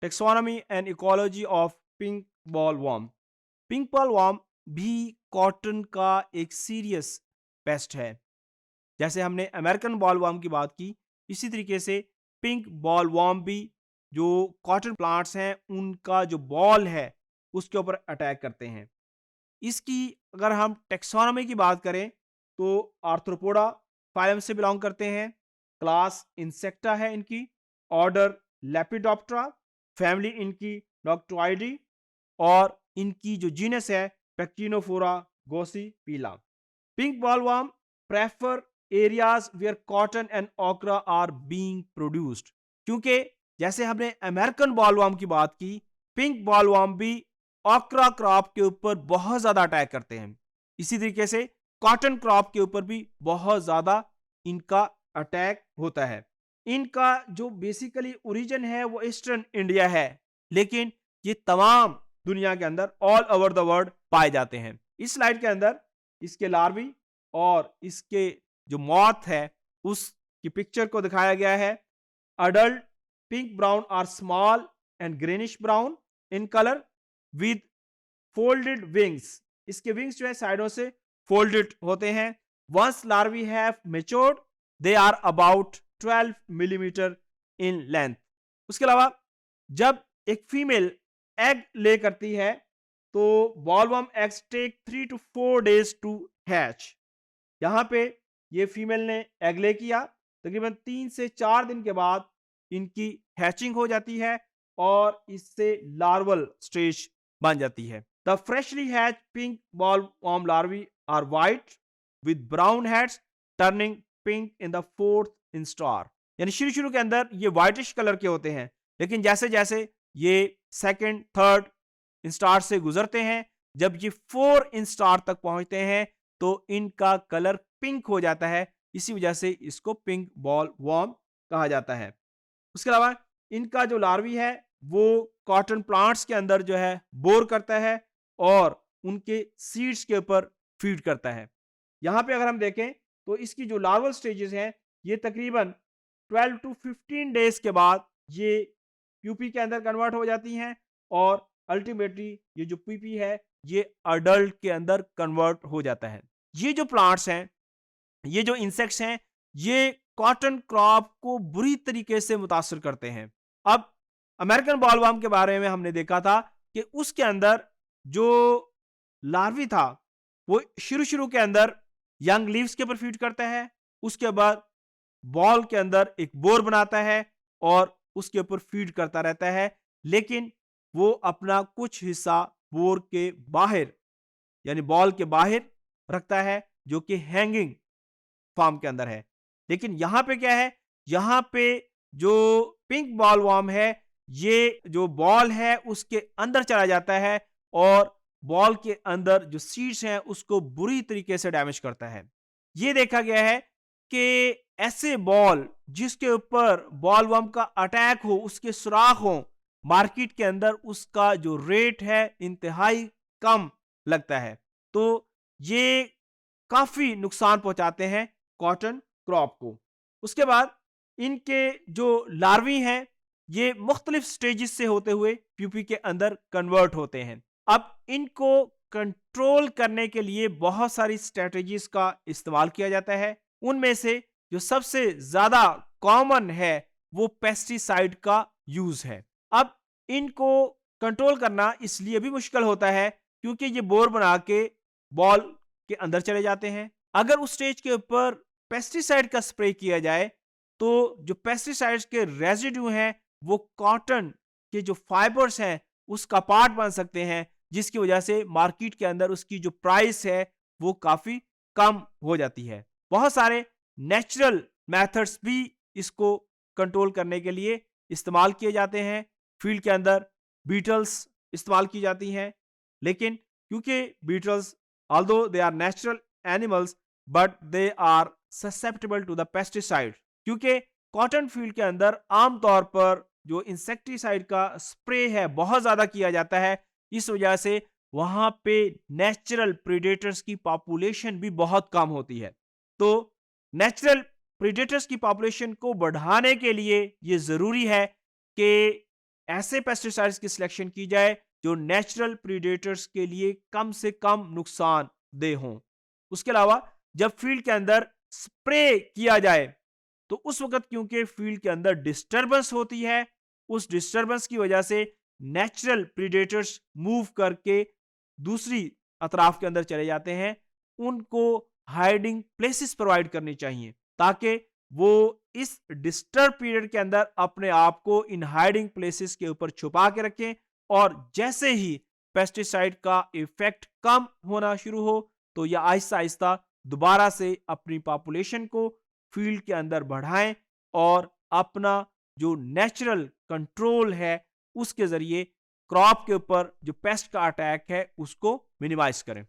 Taxonomy and ecology of pink bollworm. Pink bollworm भी cotton का एक सीरियस पेस्ट है। जैसे हमने अमेरिकन बॉलवर्म की बात की, इसी तरीके से पिंक बॉलवर्म भी जो कॉटन प्लांट्स हैं उनका जो बॉल है उसके ऊपर अटैक करते हैं। इसकी अगर हम टेक्सोनॉमी की बात करें तो आर्थ्रोपोडा फाइलम से बिलोंग करते हैं, क्लास इंसेक्टा है इनकी, ऑर्डर लेपिडोप्टरा, फैमिली इनकी डॉक्ट्रॉइडी, और इनकी जो जीनस है Pectinophora gossypiella. Pink bollworm prefer areas where cotton and okra are being produced. क्योंकि जैसे हमने अमेरिकन बॉलवर्म की बात की, पिंक बॉलवर्म भी ओकरा क्रॉप के ऊपर बहुत ज्यादा अटैक करते हैं। इसी तरीके से कॉटन क्रॉप के ऊपर भी बहुत ज्यादा इनका अटैक होता है। इनका जो बेसिकली ओरिजिन है वो ईस्टर्न इंडिया है, लेकिन ये तमाम दुनिया के अंदर ऑल ओवर द वर्ल्ड पाए जाते हैं। इस स्लाइड के अंदर इसके लार्वी और इसके जो मॉथ है उसकी पिक्चर को दिखाया गया है। Adult pink brown are small and greenish brown in colour with folded wings. इसके विंग्स जो है साइडों से फोल्डेड होते हैं। Once larvae have matured they are about 12 millimetre in length. उसके अलावा जब एक फीमेल एग ले करती है तो bollworm eggs take 3 to 4 days to hatch. यहाँ पे ये फीमेल ने एग ले किया, तकरीबन 3 से 4 दिन के बाद इनकी हैचिंग हो जाती है और इससे लार्वल स्टेज बन जाती है। The freshly hatch pink bollworm larvae are white with brown heads turning pink in the fourth instar. यानी शुरू शुरू के अंदर ये व्हाइटिश कलर के होते हैं, लेकिन जैसे जैसे ये सेकंड थर्ड इंस्टार से गुजरते हैं, जब ये 4 इंस्टार तक पहुंचते हैं तो इनका कलर पिंक हो जाता है। इसी वजह से इसको पिंक बॉल वर्म कहा जाता है। उसके अलावा इनका जो लार्वी है वो कॉटन प्लांट्स के अंदर जो है बोर करता है और उनके सीड्स के ऊपर फीड करता है। यहाँ पे अगर हम देखें तो इसकी जो लार्वल स्टेजेस हैं ये तकरीबन 12 to 15 डेज के बाद ये प्यूपी के अंदर कन्वर्ट हो जाती हैं और अल्टीमेटली ये जो प्यूपी है ये अडल्ट के अंदर कन्वर्ट हो जाता है। ये जो प्लांट्स हैं, ये जो इंसेक्ट्स हैं, ये कॉटन क्रॉप को बुरी तरीके से मुतासर करते हैं। अब अमेरिकन बॉलवर्म के बारे में हमने देखा था कि उसके अंदर जो लार्वी था वो शुरू शुरू के अंदर यंग लीव्स के ऊपर फीड करता है, उसके बाद बॉल के अंदर एक बोर बनाता है और उसके ऊपर फीड करता रहता है, लेकिन वो अपना कुछ हिस्सा बोर के बाहर यानी बॉल के बाहर रखता है जो कि हैंगिंग फॉर्म के अंदर है। लेकिन यहां पे क्या है, यहां पे जो पिंक बॉल वॉर्म है ये जो बॉल है उसके अंदर चला जाता है और बॉल के अंदर जो सीड्स हैं उसको बुरी तरीके से डैमेज करता है। ये देखा गया है कि ऐसे बॉल जिसके ऊपर बॉल वर्म का अटैक हो, उसके सुराख हो, मार्केट के अंदर उसका जो रेट है इंतहाई कम लगता है। तो ये काफी नुकसान पहुंचाते हैं कॉटन क्रॉप को। उसके बाद इनके जो लार्वी हैं ये मुख्तलिफ स्टेजेस से होते हुए प्यूपी के अंदर कन्वर्ट होते हैं। अब इनको कंट्रोल करने के लिए बहुत सारी स्ट्रेटजीज का इस्तेमाल किया जाता है। उनमें से जो सबसे ज्यादा कॉमन है वो पेस्टिसाइड का यूज है। अब इनको कंट्रोल करना इसलिए भी मुश्किल होता है क्योंकि ये बोर बना के बॉल के अंदर चले जाते हैं। अगर उस स्टेज के ऊपर पेस्टिसाइड का स्प्रे किया जाए तो जो पेस्टिसाइड्स के रेजिड्यू हैं वो कॉटन के जो फाइबर्स हैं उसका पार्ट बन सकते हैं, जिसकी वजह से मार्केट के अंदर उसकी जो प्राइस है वो काफी कम हो जाती है। बहुत सारे नेचुरल मेथड्स भी इसको कंट्रोल करने के लिए इस्तेमाल किए जाते हैं। फील्ड के अंदर बीटल्स इस्तेमाल की जाती हैं, लेकिन क्योंकि Beatles although they are natural animals but they are susceptible to the pesticide, क्योंकि कॉटन फील्ड के अंदर आमतौर पर जो इंसेक्टिसाइड का स्प्रे है बहुत ज्यादा किया जाता है, इस वजह से वहां पे नेचुरल प्रीडेटर्स की पॉपुलेशन भी बहुत कम होती है। तो नेचुरल प्रीडेटर्स की पॉपुलेशन को बढ़ाने के लिए ये जरूरी है कि ऐसे पेस्टिसाइड्स की सिलेक्शन की जाए जो नेचुरल प्रीडेटर्स के लिए कम से कम नुकसान दे हों। उसके अलावा जब फील्ड के अंदर स्प्रे किया जाए तो उस वक्त क्योंकि फील्ड के अंदर डिस्टरबेंस होती है, उस डिस्टरबेंस की वजह से नेचुरल प्रीडेटर्स मूव करके दूसरी अतराफ के अंदर चले जाते हैं। उनको हाइडिंग प्लेसेस प्रोवाइड करनी चाहिए ताकि वो इस डिस्टर्ब पीरियड के अंदर अपने आप को इन हाइडिंग प्लेसेस के ऊपर छुपा के रखें, और जैसे ही पेस्टिसाइड का इफेक्ट कम होना शुरू हो तो यह आहिस्ता आहिस्ता दोबारा से अपनी पॉपुलेशन को फील्ड के अंदर बढ़ाएं और अपना जो नेचुरल कंट्रोल है उसके जरिए क्रॉप के ऊपर जो पेस्ट का अटैक है उसको मिनिमाइज करें।